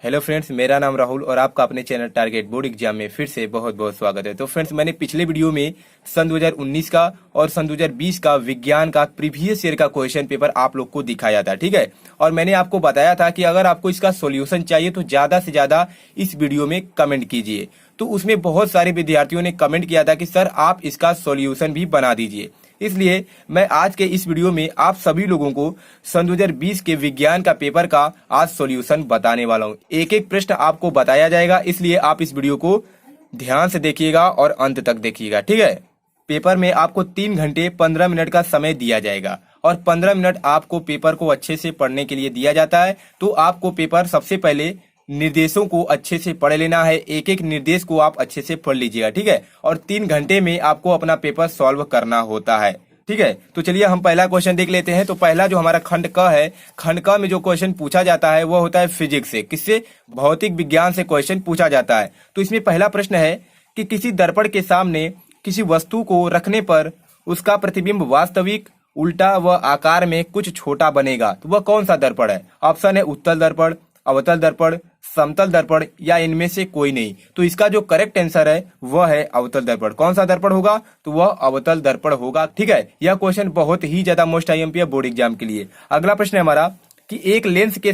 Hello friends, मेरा नाम राहुल और आपका अपने चैनल टारगेट बोर्ड एग्जाम में फिर से बहुत बहुत स्वागत है। तो फ्रेंड्स, मैंने पिछले वीडियो में सन 2019 का और सन 2020 का विज्ञान का प्रीवियस ईयर का क्वेश्चन पेपर आप लोग को दिखाया था, ठीक है। और मैंने आपको बताया था कि अगर आपको इसका सॉल्यूशन चाहिए तो ज्यादा से ज्यादा इस वीडियो में कमेंट कीजिए। तो उसमें बहुत सारे विद्यार्थियों ने कमेंट किया था कि सर आप इसका सॉल्यूशन भी बना दीजिए। इसलिए मैं आज के इस वीडियो में आप सभी लोगों को सन 2020 के विज्ञान का पेपर का आज सॉल्यूशन बताने वाला हूं। एक एक प्रश्न आपको बताया जाएगा, इसलिए आप इस वीडियो को ध्यान से देखिएगा और अंत तक देखिएगा, ठीक है। पेपर में आपको 3 घंटे 15 मिनट का समय दिया जाएगा और 15 मिनट आपको पेपर को अच्छे से पढ़ने के लिए दिया जाता है। तो आपको पेपर सबसे पहले निर्देशों को अच्छे से पढ़ लेना है, एक एक निर्देश को आप अच्छे से पढ़ लीजिएगा, ठीक है। और 3 घंटे में आपको अपना पेपर सॉल्व करना होता है, ठीक है। तो चलिए हम पहला क्वेश्चन देख लेते हैं। तो पहला जो हमारा खंड क है, खंड क में जो क्वेश्चन पूछा जाता है वो होता है फिजिक्स से, किससे? भौतिक विज्ञान से क्वेश्चन पूछा जाता है। तो इसमें पहला प्रश्न है कि किसी दर्पण के सामने किसी वस्तु को रखने पर उसका प्रतिबिंब वास्तविक, उल्टा व आकार में कुछ छोटा बनेगा। तो वह कौन सा दर्पण है? ऑप्शन है उत्तल दर्पण, अवतल दर्पण, समतल दर्पण या इनमें से कोई नहीं। तो इसका जो करेक्ट आंसर है वह है अवतल दर्पण। कौन सा दर्पण होगा? तो वह अवतल दर्पण होगा, ठीक है। यह क्वेश्चन बहुत ही ज्यादा मोस्ट आईएमपी है बोर्ड एग्जाम के लिए। अगला प्रश्न है हमारा कि एक लेंस के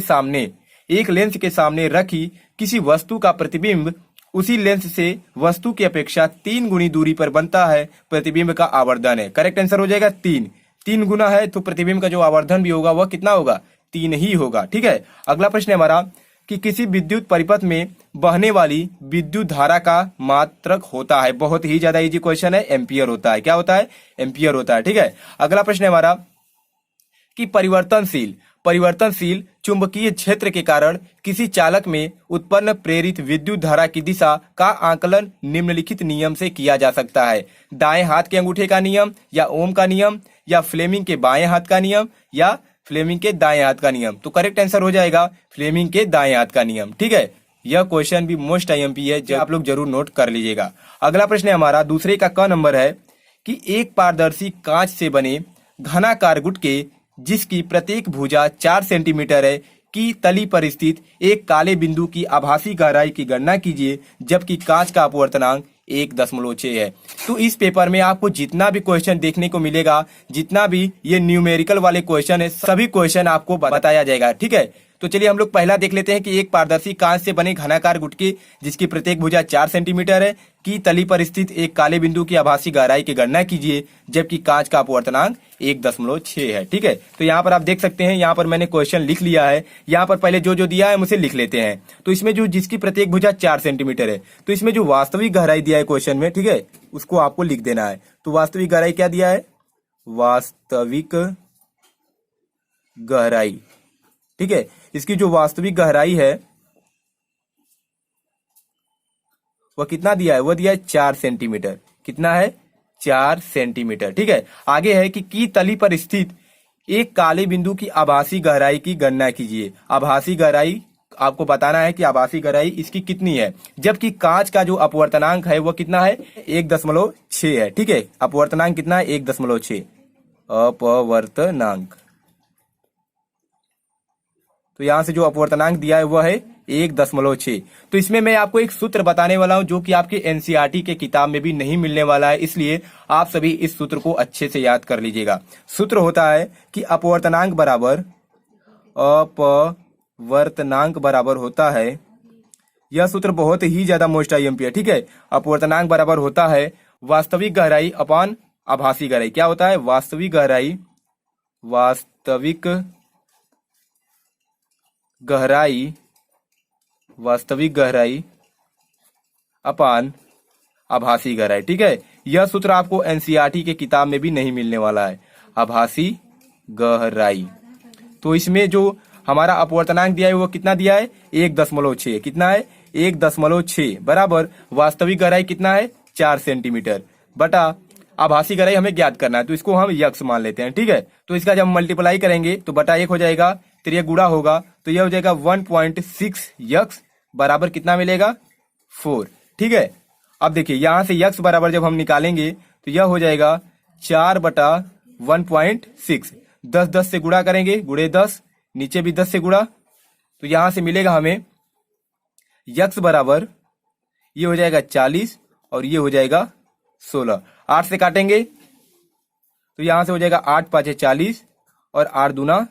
सामने रखी किसी वस्तु का प्रतिबिंब उसी लेंस से वस्तु की अपेक्षा 3 गुनी दूरी पर बनता है, प्रतिबिंब का आवर्धन है। करेक्ट आंसर हो जाएगा 3 गुना है तो प्रतिबिंब का जो आवर्धन भी होगा वह कितना होगा? 3 ही होगा, ठीक है। अगला प्रश्न है हमारा कि किसी विद्युत परिपथ में बहने वाली विद्युत धारा का मात्रक होता है। बहुत ही ज्यादा इजी क्वेश्चन है, एम्पियर होता है। क्या होता है? एम्पियर होता है, ठीक है। अगला प्रश्न है हमारा कि परिवर्तनशील चुंबकीय क्षेत्र के कारण किसी चालक में उत्पन्न प्रेरित विद्युत धारा की दिशा का आकलन निम्नलिखित नियम से किया जा सकता है। दाएं हाथ के अंगूठे का नियम, या ओम का नियम, या फ्लेमिंग के बाएं हाथ का नियम, या फ्लेमिंग के दाएं हाथ का नियम। तो करेक्ट आंसर हो जाएगा फ्लेमिंग के दाएं हाथ का नियम, ठीक है। यह क्वेश्चन भी मोस्ट आईएमपी है, जो आप लोग जरूर नोट कर लीजिएगा। अगला प्रश्न है हमारा दूसरे का क नंबर है कि एक पारदर्शी कांच से बने घनाकार गुटके जिसकी प्रत्येक भुजा 4 सेंटीमीटर है की तली पर स्थित एक काले बिंदु की आभासी गहराई की गणना कीजिए, जबकि कांच का अपवर्तनांक 1.6 है। तो इस पेपर में आपको जितना भी क्वेश्चन देखने को मिलेगा, जितना भी ये न्यूमेरिकल वाले क्वेश्चन है, सभी क्वेश्चन आपको बताया जाएगा, ठीक है। तो चलिए हम लोग पहला देख लेते हैं कि एक पारदर्शी कांच से बने घनाकार गुटके जिसकी प्रत्येक भुजा 4 सेंटीमीटर है की तली पर स्थित एक काले बिंदु की आभासी गहराई की गणना कीजिए, जबकि कांच का अपवर्तनांक 1.6 है, ठीक है। तो यहाँ पर आप देख सकते हैं, यहाँ पर मैंने क्वेश्चन लिख लिया है। यहाँ पर पहले जो जो दिया है उसे लिख लेते हैं। तो इसमें जो जिसकी प्रत्येक भुजा 4 सेंटीमीटर है, तो इसमें जो वास्तविक गहराई दिया है क्वेश्चन में, ठीक है, उसको आपको लिख देना है। तो वास्तविक गहराई क्या दिया है? वास्तविक गहराई, ठीक है। इसकी जो वास्तविक गहराई है वह कितना दिया है? वह दिया है 4 सेंटीमीटर। कितना है? 4 सेंटीमीटर, ठीक है। आगे है कि की तली पर स्थित एक काले बिंदु की आभासी गहराई की गणना कीजिए। आभासी गहराई आपको बताना है कि आभासी गहराई इसकी कितनी है, जबकि कांच का जो अपवर्तनांक है वह कितना है? 1.6 है, ठीक है। अपवर्तनांक कितना है? 1.6 अपवर्तनांक। तो यहां से जो अपवर्तनांक दिया है वह है 1.6। तो इसमें मैं आपको एक सूत्र बताने वाला हूं जो कि आपके एनसीईआरटी के किताब में भी नहीं मिलने वाला है, इसलिए आप सभी इस सूत्र को अच्छे से याद कर लीजिएगा। सूत्र होता है कि अपवर्तनांक बराबर होता है, यह सूत्र बहुत ही ज्यादा मोस्ट आईएमपी है, ठीक है। अपवर्तनांक बराबर होता है वास्तविक गहराई अपॉन आभासी गहराई। क्या होता है? वास्तविक गहराई अपान आभासी गहराई, ठीक है। यह सूत्र आपको एनसीईआरटी के किताब में भी नहीं मिलने वाला है, आभासी गहराई। तो इसमें जो हमारा अपवर्तनांक दिया है वो कितना दिया है? 1.6। कितना है? 1.6 बराबर वास्तविक गहराई कितना है? 4 सेंटीमीटर बटा आभासी गहराई हमें ज्ञात करना है, तो इसको हम यक्स मान लेते हैं, ठीक है। तो इसका जब मल्टीप्लाई करेंगे तो बटा 1 हो जाएगा, फिर ये गुणा होगा तो यह हो जाएगा 1.6 यक्स बराबर कितना मिलेगा? 4, ठीक है। अब देखिए यहां से यक्स बराबर जब हम निकालेंगे तो यह हो जाएगा 4/1.6। 10 से गुणा करेंगे, गुणे 10, नीचे भी 10 से गुणा, तो यहां से मिलेगा हमें यक्स बराबर ये हो जाएगा 40 और ये हो जाएगा 16। 8 से काटेंगे तो यहां से हो जाएगा 8 5 40 और 8 दूना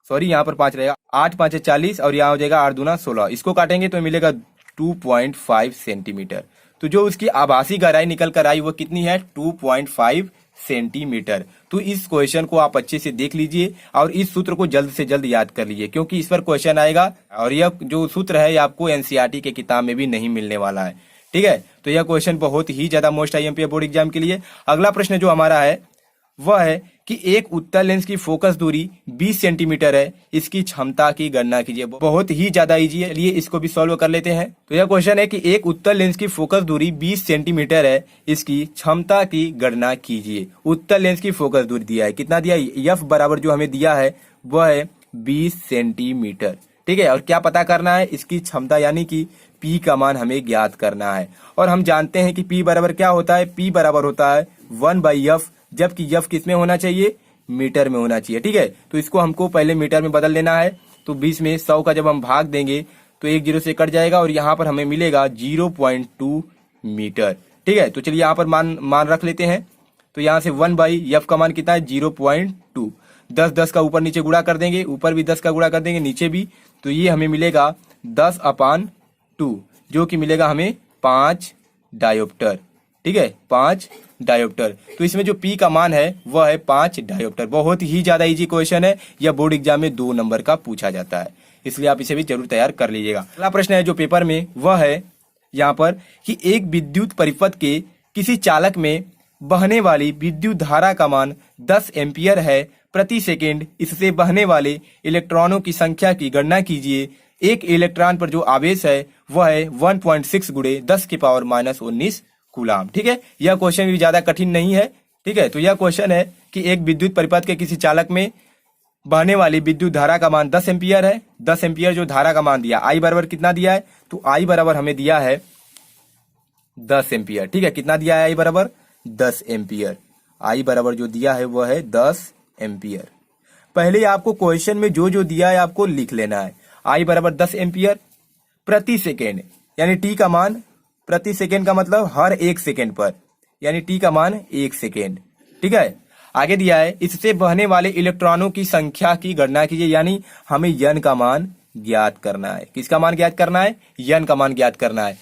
सॉरी यहाँ पर 5 रहेगा, 8 5 40 और यहाँ हो जाएगा 8 दूना 16। इसको काटेंगे तो मिलेगा 2.5 सेंटीमीटर। तो जो उसकी आभासी गहराई निकल कर आई वो कितनी है? 2.5 सेंटीमीटर। तो इस क्वेश्चन को आप अच्छे से देख लीजिए और इस सूत्र को जल्द से जल्द याद कर लीजिए, क्योंकि इस पर क्वेश्चन आएगा और यह जो सूत्र है ये आपको एनसीईआरटी के किताब में भी नहीं मिलने वाला है। ठीक है, तो यह क्वेश्चन बहुत ही ज्यादा मोस्ट आईएमपी बोर्ड एग्जाम के लिए। अगला प्रश्न जो हमारा है वह है कि एक उत्तल लेंस की फोकस दूरी 20 सेंटीमीटर है, इसकी क्षमता की गणना कीजिए। बहुत ही ज्यादा इजी है, लिए इसको भी सॉल्व कर लेते हैं। तो यह क्वेश्चन है कि एक उत्तल लेंस की फोकस दूरी 20 सेंटीमीटर है, इसकी क्षमता की गणना कीजिए। उत्तल लेंस की फोकस दूरी दिया है, कितना दिया है? एफ बराबर जो हमें दिया है वह है 20 सेंटीमीटर। ठीक है, और क्या पता करना है? इसकी क्षमता यानी कि P का मान हमें ज्ञात करना है। और हम जानते हैं कि P बराबर क्या होता है? P बराबर होता है 1/f, जबकि f किस में होना चाहिए? मीटर में होना चाहिए। ठीक है, तो इसको हमको पहले मीटर में बदल लेना है। तो 20 में 100 का जब हम भाग देंगे तो 1 0 से कट जाएगा और यहाँ पर हमें मिलेगा 0.2 मीटर। ठीक है, तो चलिए यहाँ पर मान रख लेते हैं। तो यहाँ से 1/f का मान कितना है? 0.2। 10 का ऊपर नीचे गुणा कर देंगे, ऊपर भी 10 का गुणा कर देंगे, नीचे भी, तो ये हमें मिलेगा 10/2, जो कि मिलेगा हमें 5 डायोप्टर। ठीक है, 5 डायोप्टर। तो इसमें जो P का मान है वह है 5 डायोप्टर। बहुत ही ज्यादा इजी क्वेश्चन है, यह बोर्ड एग्जाम में 2 नंबर का पूछा जाता है, इसलिए आप इसे भी जरूर तैयार कर लीजिएगा। अगला प्रश्न है जो पेपर में वह है यहाँ पर कि एक विद्युत परिपथ के किसी चालक में बहने वाली विद्युत धारा का मान 10 एम्पियर है प्रति सेकेंड, इससे बहने वाले इलेक्ट्रॉनों की संख्या की गणना कीजिए। एक इलेक्ट्रॉन पर जो आवेश है वह है 1.6 गुणे 10⁻⁻19 कूलाम। ठीक है, यह क्वेश्चन भी ज्यादा कठिन नहीं है। ठीक है, तो यह क्वेश्चन है कि एक विद्युत परिपथ के किसी चालक में बहने वाली विद्युत धारा का मान 10 एम्पियर है। 10 एम्पियर जो धारा का मान दिया, आई बराबर कितना दिया है? तो आई बराबर हमें दिया है 10 एम्पियर। ठीक है, कितना दिया है? आई बराबर 10 एम्पियर। आई बराबर जो दिया है वह है 10 एम्पियर। पहले आपको क्वेश्चन में जो जो दिया है आपको लिख लेना है। आई बराबर 10 एम्पियर प्रति सेकेंड, यानी टी का मान प्रति सेकेंड का मतलब हर 1 सेकेंड पर, यानी टी का मान 1 सेकेंड। ठीक है, आगे दिया है इससे बहने वाले इलेक्ट्रॉनों की संख्या की गणना कीजिए, यानी हमें यन का मान ज्ञात करना है। किसका मान ज्ञात करना है? यन का मान ज्ञात करना है।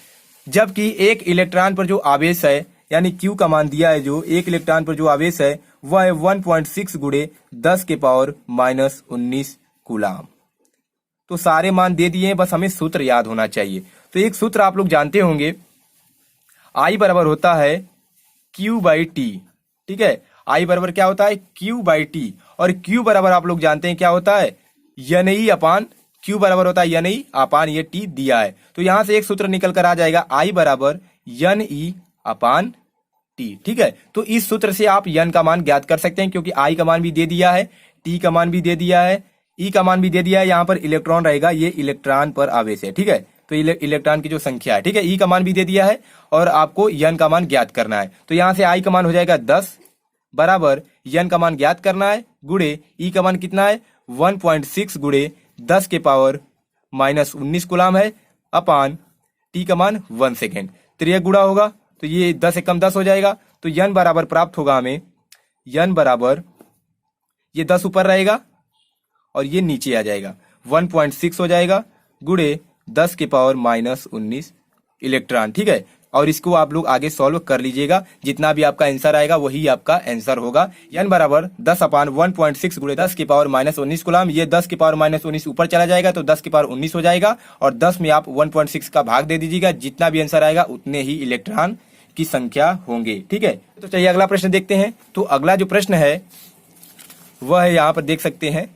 जबकि एक इलेक्ट्रॉन पर जो आवेश है यानी क्यू का मान दिया है, जो एक इलेक्ट्रॉन पर जो आवेश है वह है 1.6 गुणे 10⁻⁻19 कूलाम। तो सारे मान दे दिए हैं, बस हमें सूत्र याद होना चाहिए। तो एक सूत्र आप लोग जानते होंगे, आई बराबर होता है Q/T। ठीक है, आई बराबर क्या होता है? Q/T। और Q बराबर आप लोग जानते हैं क्या होता है? N/Q बराबर होता है N/, ये T दिया है। तो यहां से एक सूत्र निकल कर आ जाएगा, आई बराबर N/T। ठीक है, तो इस सूत्र से आप यन का मान ज्ञात कर सकते हैं, क्योंकि आई का मान भी दे दिया है, टी का मान भी दे दिया है, ई का मान भी दे दिया है। यहाँ पर इलेक्ट्रॉन रहेगा, ये इलेक्ट्रॉन पर आवेश है। ठीक है, तो इलेक्ट्रॉन की जो संख्या है, ठीक है, ई का मान भी दे दिया है और आपको यन का मान ज्ञात करना है। तो यहाँ से आई का मान हो जाएगा 10 बराबर यन का मान ज्ञात करना है, गुणे ई का मान कितना है? 1.6 गुणे 10⁻⁻19 कूलाम है, अपान टी का मान 1 सेकेंड। तो यह गुणा होगा तो ये 10 से कम 10 हो जाएगा। तो यन बराबर प्राप्त होगा हमें, यन बराबर ये 10 ऊपर रहेगा और ये नीचे आ जाएगा, 1.6 हो जाएगा गुणे 10⁻⁻19 इलेक्ट्रॉन। ठीक है, और इसको आप लोग आगे सॉल्व कर लीजिएगा, जितना भी आपका आंसर आएगा वही आपका आंसर होगा। यन बराबर 10/1.6 गुणे 10⁻⁻19 कूलाम। ये 10⁻⁻19 ऊपर चला जाएगा तो 10⁻19 हो जाएगा और 10 में आप 1.6 का भाग दे दीजिएगा, जितना भी आंसर आएगा उतने ही इलेक्ट्रॉन की संख्या होंगे। ठीक है, तो चलिए अगला प्रश्न देखते हैं। तो अगला जो प्रश्न है वह है, यहाँ पर देख सकते हैं,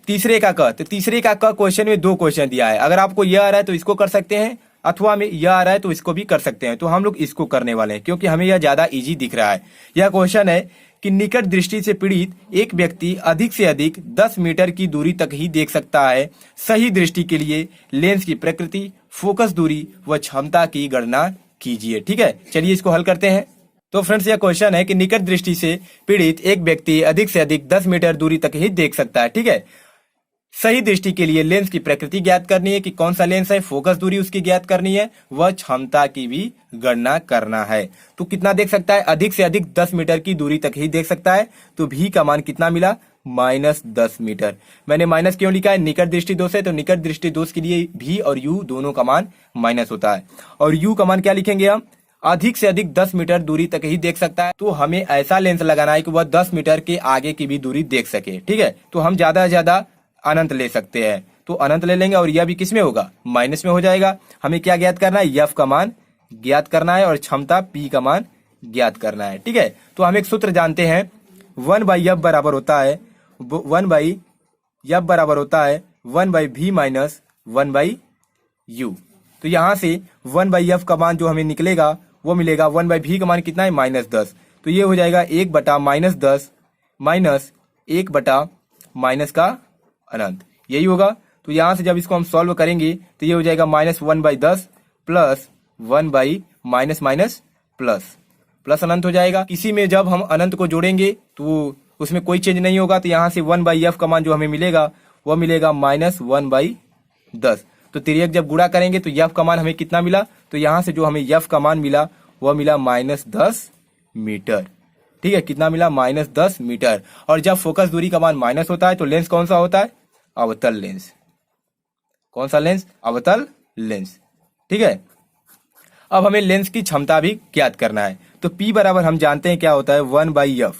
तीसरे का क। तो तीसरे का क क्वेश्चन में 2 क्वेश्चन दिया है। अगर आपको यह आ रहा है तो इसको कर सकते हैं, अथवा में यह आ रहा है तो इसको भी कर सकते हैं। तो हम लोग इसको करने वाले हैं, क्योंकि हमें यह ज्यादा इजी दिख रहा है। यह क्वेश्चन है कि निकट दृष्टि से पीड़ित एक व्यक्ति अधिक से अधिक 10 मीटर की दूरी तक ही देख सकता है। सही दृष्टि के लिए लेंस की प्रकृति, फोकस दूरी व क्षमता की गणना कीजिए। ठीक है, चलिए इसको हल करते हैं। तो फ्रेंड्स, यह क्वेश्चन है कि निकट दृष्टि से पीड़ित एक व्यक्ति अधिक से अधिक 10 मीटर दूरी तक ही देख सकता है। ठीक है, सही दृष्टि के लिए लेंस की प्रकृति ज्ञात करनी है कि कौन सा लेंस है, फोकस दूरी उसकी ज्ञात करनी है, वह क्षमता की भी गणना करना है। तो कितना देख सकता है, अधिक से अधिक 10 मीटर की दूरी तक ही देख सकता है। तो भी का मान कितना मिला, -10 मीटर। मैंने माइनस क्यों लिखा है, निकट दृष्टि दोष है, तो निकट दृष्टि दोष के लिए भी और यू दोनों का मान माइनस होता है। और यू का मान क्या लिखेंगे हम, अधिक से अधिक 10 मीटर दूरी तक ही देख सकता है। तो हमें ऐसा लेंस लगाना है कि वह 10 मीटर के आगे की भी दूरी देख सके। ठीक है, तो हम ज्यादा से ज्यादा अनंत ले सकते हैं, तो अनंत ले लेंगे और यह भी किस में होगा, माइनस में हो जाएगा। हमें क्या ज्ञात करना है, एफ का मान ज्ञात करना है और क्षमता पी का मान ज्ञात करना है। ठीक है, तो हम एक सूत्र जानते हैं, 1/f बराबर होता है 1/f बराबर होता है 1/v माइनस 1/u। तो यहां से 1/f का मान जो हमें निकलेगा वो मिलेगा, 1/v का मान कितना है, -10। तो ये हो जाएगा 1/-10 माइनस 1/- का अनंत, यही होगा। तो यहां से जब इसको हम सॉल्व करेंगे तो ये हो जाएगा -1/10 प्लस 1/- प्लस अनंत हो जाएगा। इसी में जब हम अनंत को जोड़ेंगे तो उसमें कोई चेंज नहीं होगा। तो यहाँ से 1/f का मान जो हमें मिलेगा वो मिलेगा -1/10। तो तिर्यक जब गुणा करेंगे तो f का मान हमें कितना मिला, तो यहाँ से जो हमें f का मान मिला वह मिला -10 मीटर। ठीक है, कितना मिला, -10 मीटर। और जब फोकस दूरी का मान माइनस होता है तो लेंस कौन सा होता है, अवतल लेंस। कौन सा लेंस, अवतल लेंस। ठीक है, अब हमें लेंस की क्षमता भी ज्ञात करना है। तो P बराबर हम जानते हैं क्या होता है, 1/f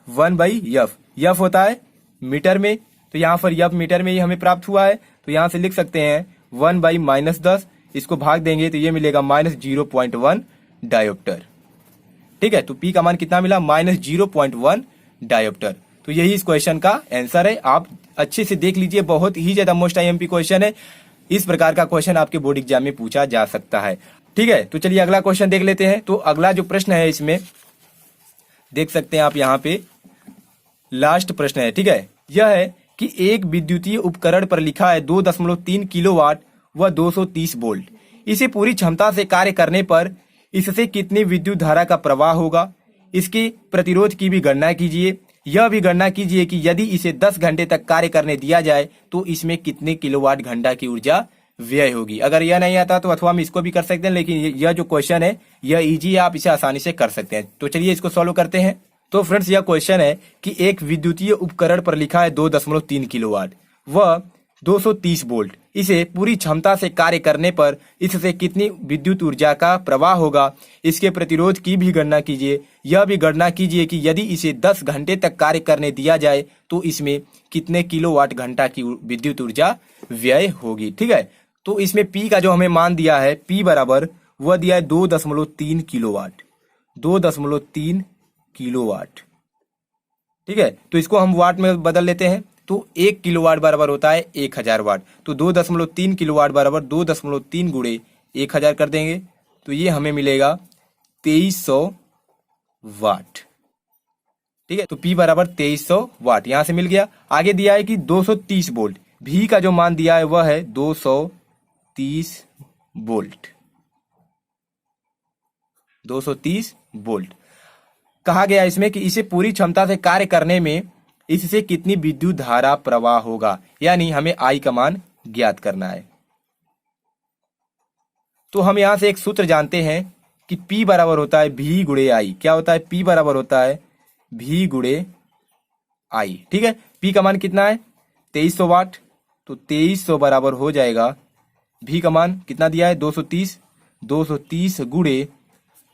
f होता है मीटर में। तो यहाँ पर f मीटर में ही हमें प्राप्त हुआ है। तो यहाँ से लिख सकते हैं 1/-10, इसको भाग देंगे तो ये मिलेगा -0.1 डायोप्टर। ठीक है, तो P का मान कितना मिला, -0.1 डायोप्टर। तो यही इस क्वेश्चन का आंसर है। आप अच्छे से देख लीजिए, बहुत ही ज्यादा मोस्ट IMP क्वेश्चन है। इस प्रकार का क्वेश्चन आपके बोर्ड एग्जाम में पूछा जा सकता है। ठीक है, तो चलिए अगला क्वेश्चन देख लेते हैं। तो अगला जो प्रश्न है इसमें देख सकते हैं आप, यहाँ पे लास्ट प्रश्न है। ठीक है, यह है कि एक विद्युतीय उपकरण पर लिखा है 2.3 किलोवाट व 230 वोल्ट। इसे पूरी क्षमता से कार्य करने पर इससे कितनी विद्युत धारा का प्रवाह होगा, इसके प्रतिरोध की भी गणना कीजिए। यह भी गणना कीजिए कि यदि इसे 10 घंटे तक कार्य करने दिया जाए तो इसमें कितने किलोवाट घंटा की ऊर्जा व्यय होगी। अगर यह नहीं आता तो अथवा हम इसको भी कर सकते हैं, लेकिन यह जो क्वेश्चन है यह इजी है, आप इसे आसानी से कर सकते हैं। तो चलिए इसको सॉल्व करते हैं। तो फ्रेंड्स, यह क्वेश्चन है कि एक विद्युतीय उपकरण पर लिखा है 2.3 किलोवाट व 230 वोल्ट। इसे पूरी क्षमता से कार्य करने पर इससे कितनी विद्युत ऊर्जा का प्रवाह होगा, इसके प्रतिरोध की भी गणना कीजिए। यह भी गणना कीजिए कि यदि इसे 10 घंटे तक कार्य करने दिया जाए तो इसमें कितने किलोवाट घंटा की विद्युत ऊर्जा व्यय होगी। ठीक है, तो इसमें P का जो हमें मान दिया है, P बराबर वह दिया है 2.3 किलोवाट, 2.3 किलोवाट। ठीक है, तो इसको हम वाट में बदल लेते हैं। तो 1 किलोवाट बराबर होता है 1000 वाट। तो 2.3 किलोवाट बराबर 2.3 गुणे 1000 कर देंगे तो ये हमें मिलेगा 2300 वाट। ठीक है, तो P बराबर 2300 वाट यहां से मिल गया। आगे दिया है कि 230 वोल्ट, V का जो मान दिया है वह है 230 वोल्ट, 230 वोल्ट। कहा गया इसमें कि इसे पूरी क्षमता से कार्य करने में इससे कितनी विद्युत धारा प्रवाह होगा, यानी हमें I का मान ज्ञात करना है। तो हम यहां से एक सूत्र जानते हैं कि P बराबर होता है V गुणे I। क्या होता है, P बराबर होता है V गुणे I। ठीक है, P का मान कितना है, 2300 वाट। तो 2300 बराबर हो जाएगा, V का मान कितना दिया है, 230, 230 गुणे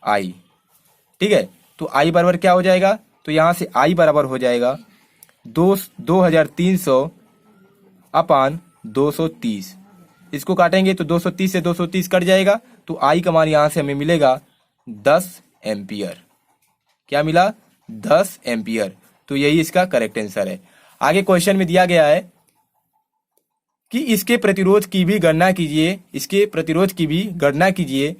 I। ठीक है, तो I बराबर क्या हो जाएगा, तो यहां से I बराबर हो जाएगा 2300 अपान 230। इसको काटेंगे तो 230 से 230 कट जाएगा। तो I का मान यहां से हमें मिलेगा 10 एम्पियर। क्या मिला, 10 एम्पियर। तो यही इसका करेक्ट आंसर है। आगे क्वेश्चन में दिया गया है कि इसके प्रतिरोध की भी गणना कीजिए, इसके प्रतिरोध की भी गणना कीजिए।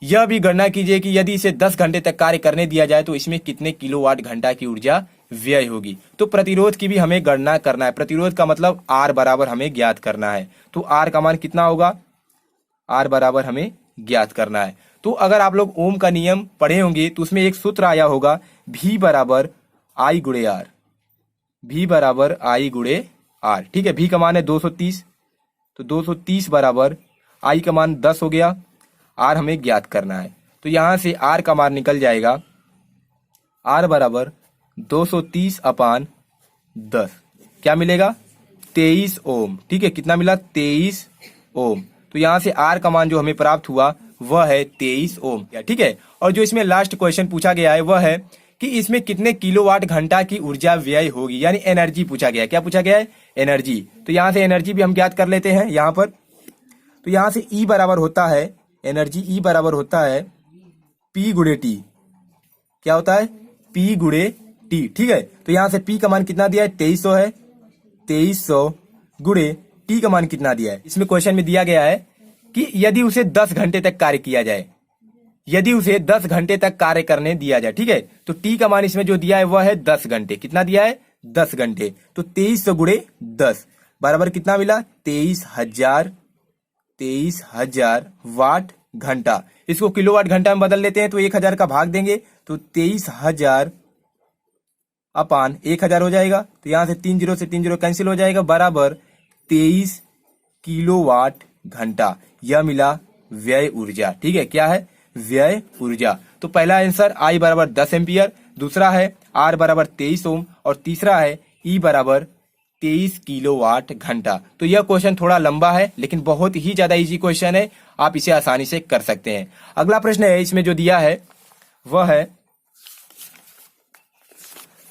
यह भी गणना कीजिए कि यदि इसे 10 घंटे तक कार्य करने दिया जाए तो इसमें कितने किलोवाट घंटा की ऊर्जा व्यय होगी। तो प्रतिरोध की भी हमें गणना करना है। प्रतिरोध का मतलब R बराबर हमें ज्ञात करना है। तो R का मान कितना होगा, R बराबर हमें ज्ञात करना है। तो अगर आप लोग ओम का नियम पढ़े होंगे तो उसमें एक सूत्र आया होगा, V बराबर I गुणे R, V बराबर I गुणे आर। ठीक है, भी का मान है 230, तो 230 बराबर आई का मान 10 हो गया, आर हमें ज्ञात करना है। तो यहां से आर का मान निकल जाएगा, आर बराबर 230 अपान 10, क्या मिलेगा 23 ओम। ठीक है, कितना मिला 23 ओम। तो यहां से आर का मान जो हमें प्राप्त हुआ वह है 23 ओम। ठीक है, और जो इसमें लास्ट क्वेश्चन पूछा गया है वह है कि इसमें कितने किलोवाट घंटा की ऊर्जा व्यय होगी, यानी एनर्जी पूछा गया है। क्या पूछा गया है, एनर्जी। तो यहां से एनर्जी भी हम ज्ञात कर लेते हैं यहां पर। तो यहां से ई बराबर होता है, एनर्जी ई बराबर होता है पी गुणे टी। क्या होता है, पी गुणे टी। ठीक है, तो यहां से पी का मान कितना दिया है, 2300 है, 2300 गुणे टी का मान कितना दिया है। इसमें क्वेश्चन में दिया गया है कि यदि उसे 10 घंटे तक कार्य किया जाए, यदि उसे 10 घंटे तक कार्य करने दिया जाए। ठीक है, तो टी का मान इसमें जो दिया है वह है 10 घंटे। कितना दिया है, 10 घंटे। तो 2300 गुणे 10 बराबर कितना मिला, 23,000 वाट घंटा। इसको किलोवाट घंटा में बदल लेते हैं तो 1000 का भाग देंगे तो 23,000 अपान 1000 हो जाएगा। तो यहां से 3 जीरो से 3 जीरो कैंसिल हो जाएगा, बराबर 23 किलोवाट घंटा। यह मिला व्यय ऊर्जा। ठीक है, क्या है, व्यय ऊर्जा। तो पहला आंसर आई बराबर 10 एम्पियर, दूसरा है आर बराबर 23 ओम, और तीसरा है ई बराबर 23 किलोवाट घंटा। तो यह क्वेश्चन थोड़ा लंबा है लेकिन बहुत ही ज्यादा इजी क्वेश्चन है, आप इसे आसानी से कर सकते हैं। अगला प्रश्न है, इसमें जो दिया है वह है,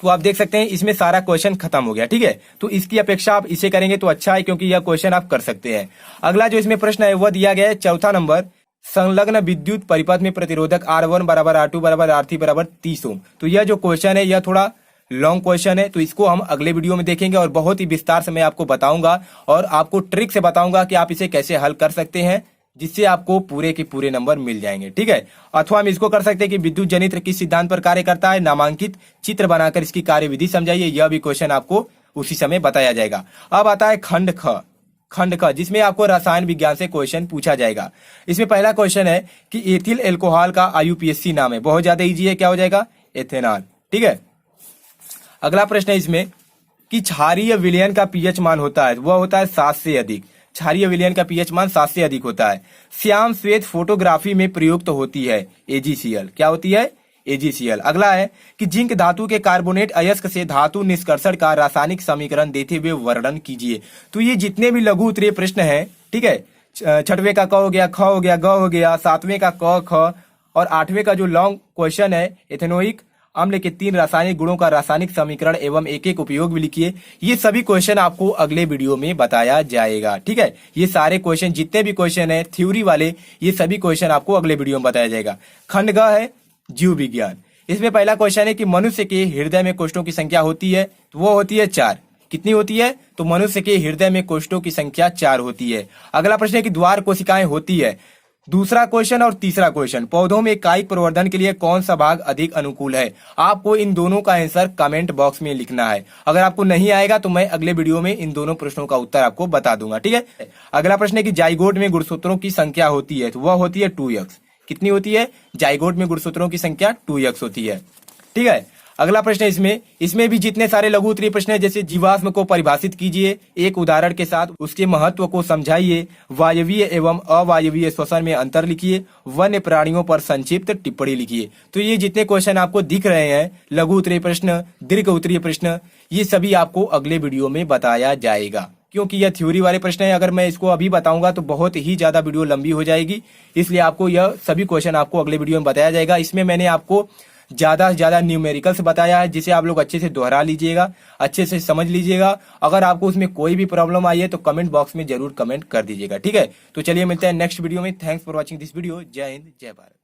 तो आप देख सकते हैं इसमें सारा क्वेश्चन खत्म हो गया। ठीक है, तो इसकी अपेक्षा आप इसे करेंगे तो अच्छा है, क्योंकि यह क्वेश्चन आप कर सकते हैं। अगला जो इसमें प्रश्न है वह दिया गया है चौथा नंबर, संलग्न विद्युत परिपथ में प्रतिरोधक R1 बराबर R2 बराबर R3 बराबर 30 ओम। तो यह जो क्वेश्चन है यह थोड़ा लॉन्ग क्वेश्चन है, तो इसको हम अगले वीडियो में देखेंगे और बहुत ही विस्तार से मैं आपको बताऊंगा और आपको ट्रिक से बताऊंगा कि आप इसे कैसे हल कर सकते हैं, जिससे आपको पूरे के पूरे नंबर मिल जाएंगे। ठीक है, अथवा हम इसको कर सकते हैं कि विद्युत जनित्र किस सिद्धांत पर कार्य करता है, नामांकित चित्र बनाकर इसकी कार्यविधि समझाइए। यह भी क्वेश्चन आपको उसी समय बताया जाएगा। अब आता है खंड ख, जिसमें आपको रसायन विज्ञान से क्वेश्चन पूछा जाएगा। इसमें पहला क्वेश्चन है कि एथिल एल्कोहल का आईयूपीएसी नाम है, बहुत ज्यादा इजी है, क्या हो जाएगा, एथेनॉल। ठीक है, अगला प्रश्न है इसमें कि क्षारीय विलयन का पीएच मान होता है, वह होता है 7 से अधिक। क्षारीय विलयन का पीएच मान 7 से अधिक होता है। श्याम श्वेत फोटोग्राफी में प्रयुक्त होती है एजीसीएल। क्या होती है, एजीसीएल। अगला है कि जिंक धातु के कार्बोनेट अयस्क से धातु निष्कर्षण का रासायनिक समीकरण देते हुए वर्णन कीजिए। तो ये जितने भी लघु उत्तरीय प्रश्न हैं, ठीक है, 6वें का क हो गया, ख हो गया, ग हो गया, 7वें का क ख, और 8वें का जो लॉन्ग क्वेश्चन है एथेनोइक अम्ल के 3 रासायनिक गुणों का रासायनिक समीकरण एवं एक एक उपयोग भी लिखिए। ये सभी क्वेश्चन आपको अगले वीडियो में बताया जाएगा। ठीक है, ये सारे क्वेश्चन जितने भी क्वेश्चन है थ्योरी वाले, ये सभी क्वेश्चन आपको अगले वीडियो में बताया जाएगा। खंड ग है जीव विज्ञान। इसमें पहला क्वेश्चन है कि मनुष्य के हृदय में कोष्ठों की संख्या होती है, तो वो होती है 4। कितनी होती है, तो मनुष्य के हृदय में कोष्ठों की संख्या 4 होती है। अगला प्रश्न है कि द्वार कोशिकाएं होती है। दूसरा क्वेश्चन और तीसरा क्वेश्चन, पौधों में कायिक प्रवर्धन के लिए कौन सा भाग अधिक अनुकूल है। आपको इन दोनों का आंसर कमेंट बॉक्स में लिखना है। अगर आपको नहीं आएगा तो मैं अगले वीडियो में इन दोनों प्रश्नों का उत्तर आपको बता दूंगा। ठीक है, अगला प्रश्न है कि जाइगोट में गुणसूत्रों की संख्या होती है, तो वह होती है 2x। कितनी होती है, जाइगोट में गुणसूत्रों की संख्या 2x होती है। ठीक है, अगला प्रश्न है इसमें भी जितने सारे लघु उत्तरीय प्रश्न है, जैसे जीवाश्म को परिभाषित कीजिए एक उदाहरण के साथ, उसके महत्व को समझाइए, वायवीय एवं अवायवीय श्वसन में अंतर लिखिए, वन्य प्राणियों पर संक्षिप्त टिप्पणी लिखिए। तो ये जितने क्वेश्चन आपको दिख रहे हैं, लघु उत्तरीय प्रश्न, दीर्घ उत्तरीय प्रश्न, ये सभी आपको अगले वीडियो में बताया जाएगा, क्योंकि यह थ्योरी वाले प्रश्न है। अगर मैं इसको अभी बताऊंगा तो बहुत ही ज्यादा वीडियो लंबी हो जाएगी, इसलिए आपको यह सभी क्वेश्चन आपको अगले वीडियो में बताया जाएगा। इसमें मैंने आपको ज्यादा से ज्यादा न्यूमेरिकल्स बताया है, जिसे आप लोग अच्छे से दोहरा लीजिएगा, अच्छे से समझ लीजिएगा। अगर आपको उसमें कोई भी प्रॉब्लम आई है तो कमेंट बॉक्स में जरूर कमेंट कर दीजिएगा। ठीक है, तो चलिए मिलते हैं नेक्स्ट वीडियो में। Thanks for watching this video. जय हिंद, जय भारत।